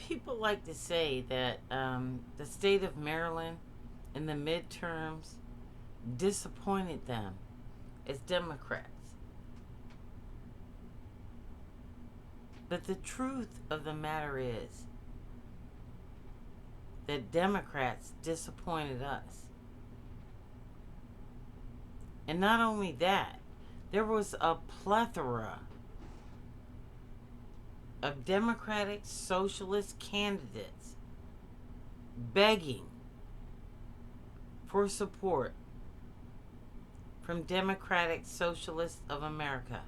People like to say that the state of Maryland in the midterms disappointed them as Democrats. But the truth of the matter is that Democrats disappointed us. And not only that, there was a plethora of Democratic Socialist candidates begging for support from Democratic Socialists of America.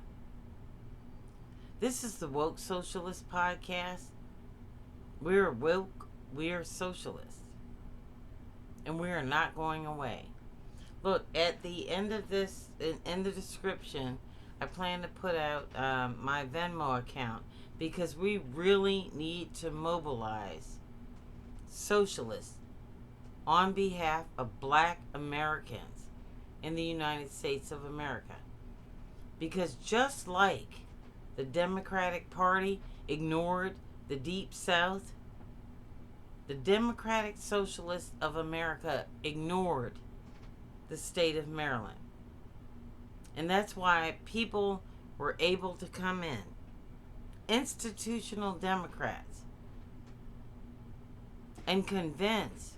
This is the Woke Socialist podcast. We're woke, we are socialists, and we are not going away. Look, at the end of this, in the description, I plan to put out my Venmo account because we really need to mobilize socialists on behalf of Black Americans in the United States of America. Because just like the Democratic Party ignored the Deep South, the Democratic Socialists of America ignored the state of Maryland. And that's why people were able to come in. Institutional Democrats. And convince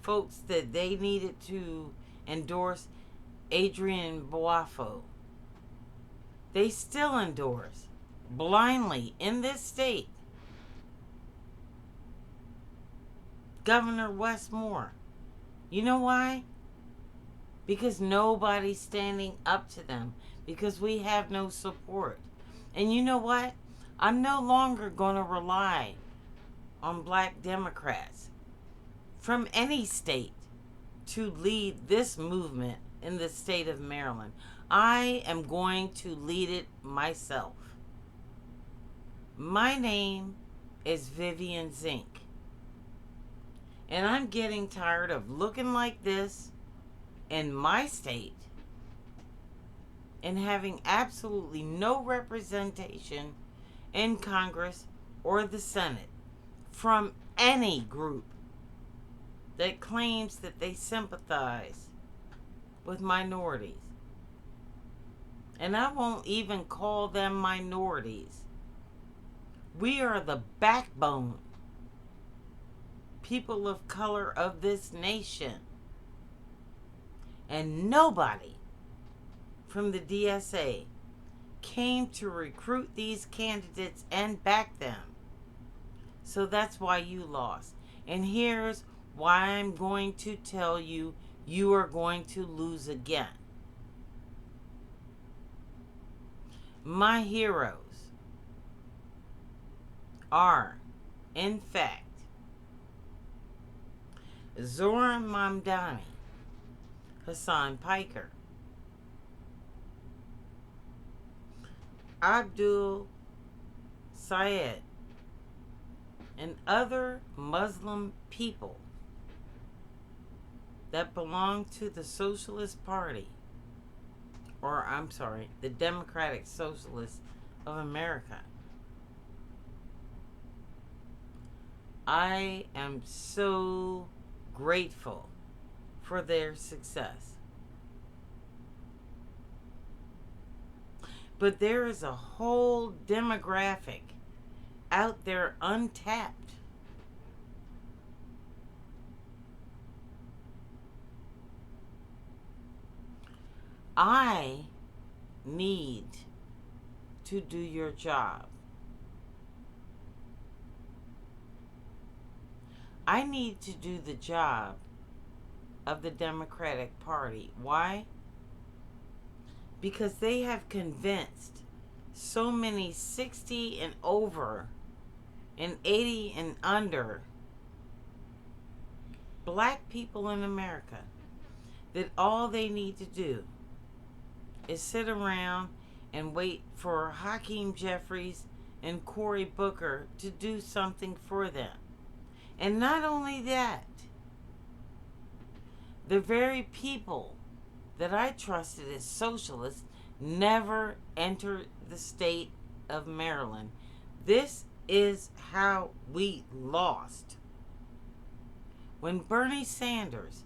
folks that they needed to endorse Adrian Boafo. They still endorse blindly in this state Governor Wes Moore. You know why? Because nobody's standing up to them. Because we have no support. And you know what? I'm no longer going to rely on Black Democrats from any state to lead this movement in the state of Maryland. I am going to lead it myself. My name is Vivian Zink. And I'm getting tired of looking like this in my state and having absolutely no representation in Congress or the Senate from any group that claims that they sympathize with minorities. And I won't even call them minorities. We are the backbone, people of color of this nation. And nobody from the DSA came to recruit these candidates and back them. So that's why you lost. And here's why I'm going to tell you, you are going to lose again. My heroes are, in fact, Zora Mamdani, Hassan Piker, Abdul Syed, and other Muslim people that belong to the Socialist Party, or I'm sorry, the Democratic Socialists of America. I am so grateful for their success. But there is a whole demographic out there untapped. I need to do your job. I need to do the job of the Democratic Party. Why? Because they have convinced so many 60 and over and 80 and under Black people in America that all they need to do is sit around and wait for Hakeem Jeffries and Cory Booker to do something for them. And not only that, the very people that I trusted as socialists never entered the state of Maryland. This is how we lost. When Bernie Sanders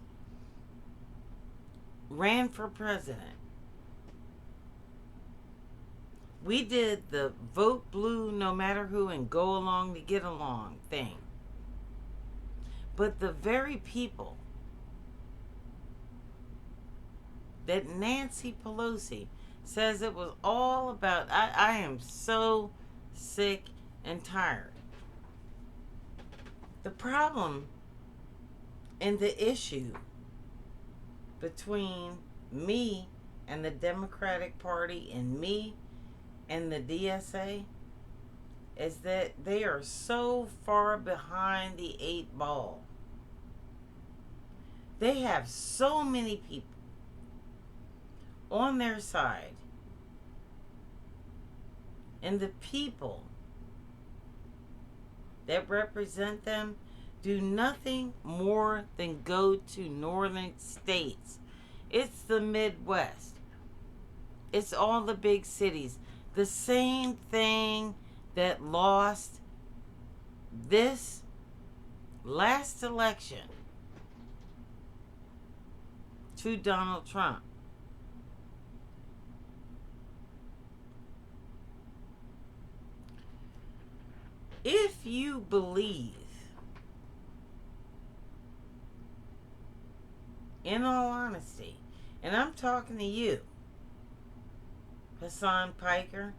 ran for president, we did the vote blue no matter who and go along to get along thing. But the very people that Nancy Pelosi says it was all about, I am so sick and tired. The problem and the issue between me and the Democratic Party and me and the DSA is that they are so far behind the 8 ball. They have so many people on their side, and the people that represent them do nothing more than go to northern states. It's the Midwest. It's all the big cities. The same thing that lost this last election to Donald Trump. If you believe, in all honesty, and I'm talking to you, Hassan Piker,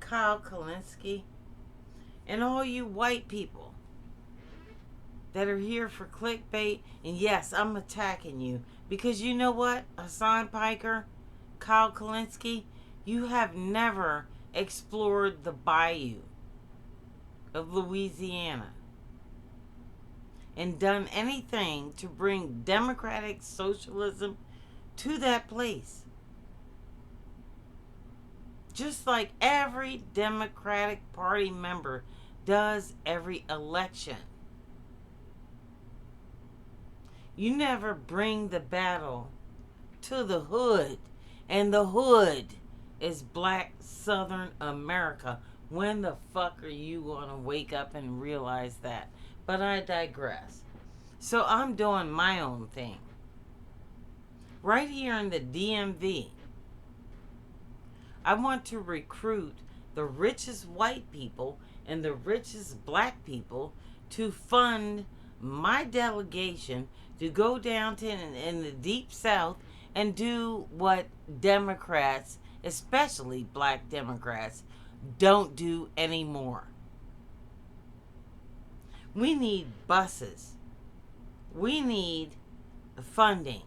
Kyle Kalinske, and all you white people that are here for clickbait, and yes, I'm attacking you, because you know what, Hassan Piker, Kyle Kalinske, you have never explored the bayou of Louisiana and done anything to bring democratic socialism to that place. Just like every Democratic Party member does every election. You never bring the battle to the hood, and the hood is black Southern America. When the fuck are you gonna wake up and realize that? But I digress. So I'm doing my own thing. Right here in the DMV, I want to recruit the richest white people and the richest black people to fund my delegation to go down to in the deep south and do what Democrats, especially black Democrats, don't do anymore. We need buses. We need funding.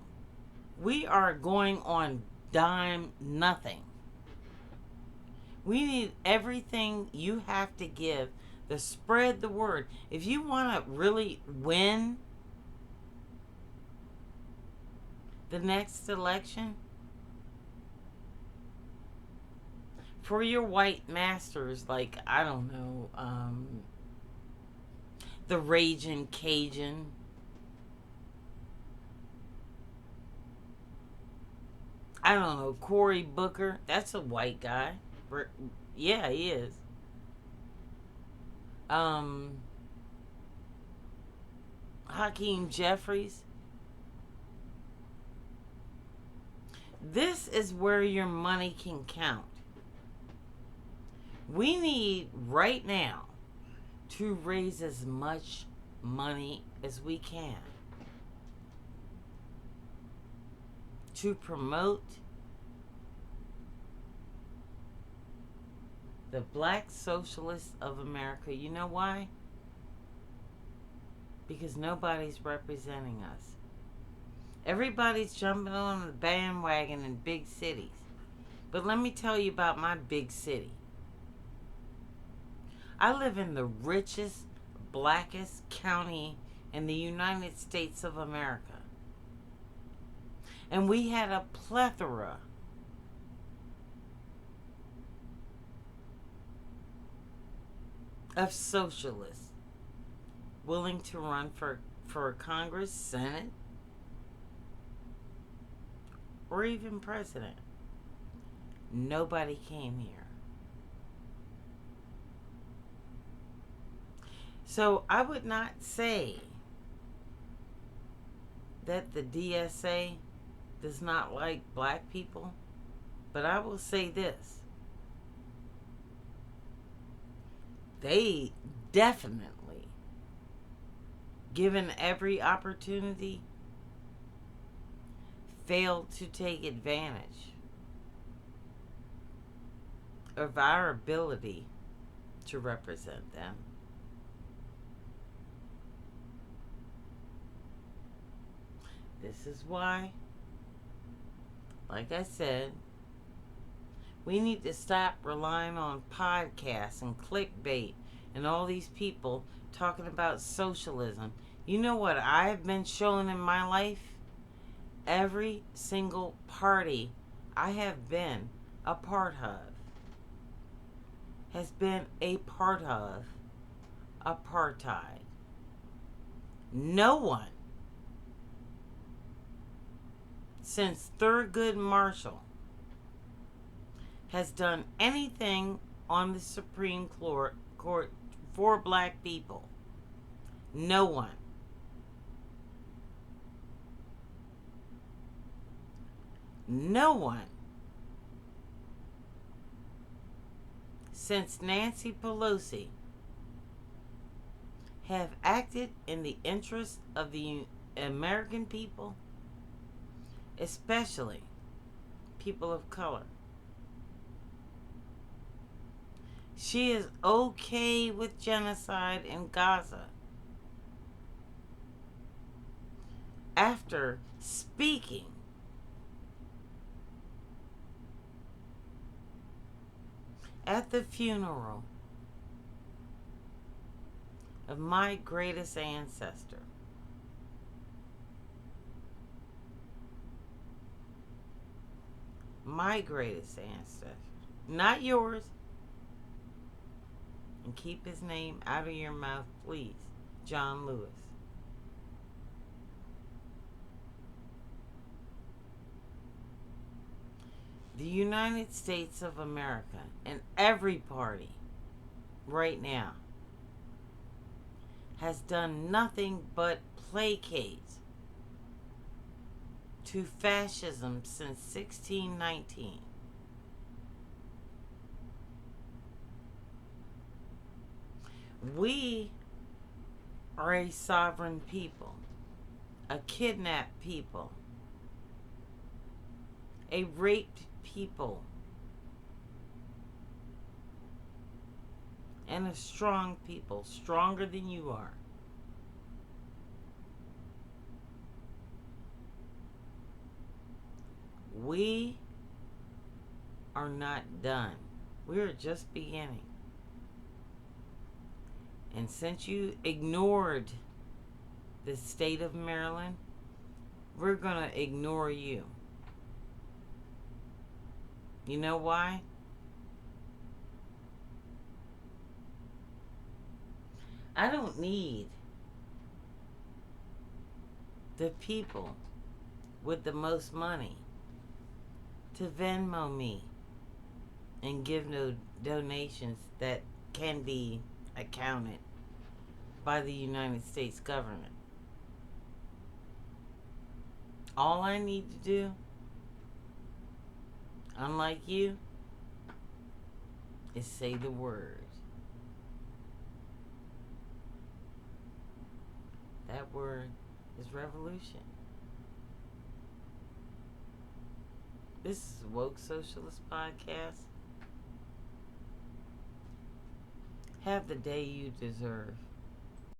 We are going on dime nothing. We need everything you have to give to spread the word. If you want to really win the next election, for your white masters, like, I don't know, the Raging Cajun, I don't know, Cory Booker, that's a white guy. Yeah, he is. Hakeem Jeffries. This is where your money can count. We need right now to raise as much money as we can to promote the Black Socialists of America. You know why? Because nobody's representing us. Everybody's jumping on the bandwagon in big cities. But let me tell you about my big city. I live in the richest, blackest county in the United States of America. And we had a plethora of socialists willing to run for Congress, Senate, or even president. Nobody came here. So I would not say that the DSA does not like black people, but I will say this. They definitely, given every opportunity, failed to take advantage of our ability to represent them. This is why, like I said, we need to stop relying on podcasts and clickbait and all these people talking about socialism. You know what I've been shown in my life? Every single party I have been a part of has been a part of apartheid. No one since Thurgood Marshall has done anything on the Supreme Court for black people. No one. No one. Since Nancy Pelosi have acted in the interest of the American people, especially people of color. She is okay with genocide in Gaza. After speaking at the funeral of my greatest ancestor, my greatest ancestor, not yours, and keep his name out of your mouth, please, John Lewis. The United States of America and every party right now has done nothing but placate to fascism since 1619. We are a sovereign people, a kidnapped people, a raped people, and a strong people, stronger than you are. We are not done. We are just beginning. And since you ignored the state of Maryland, we're going to ignore you. You know why? I don't need the people with the most money to Venmo me and give no donations that can be accounted by the United States government. All I need to do, unlike you, is say the word. That word is revolution. This is Woke Socialist Podcast. Have the day you deserve.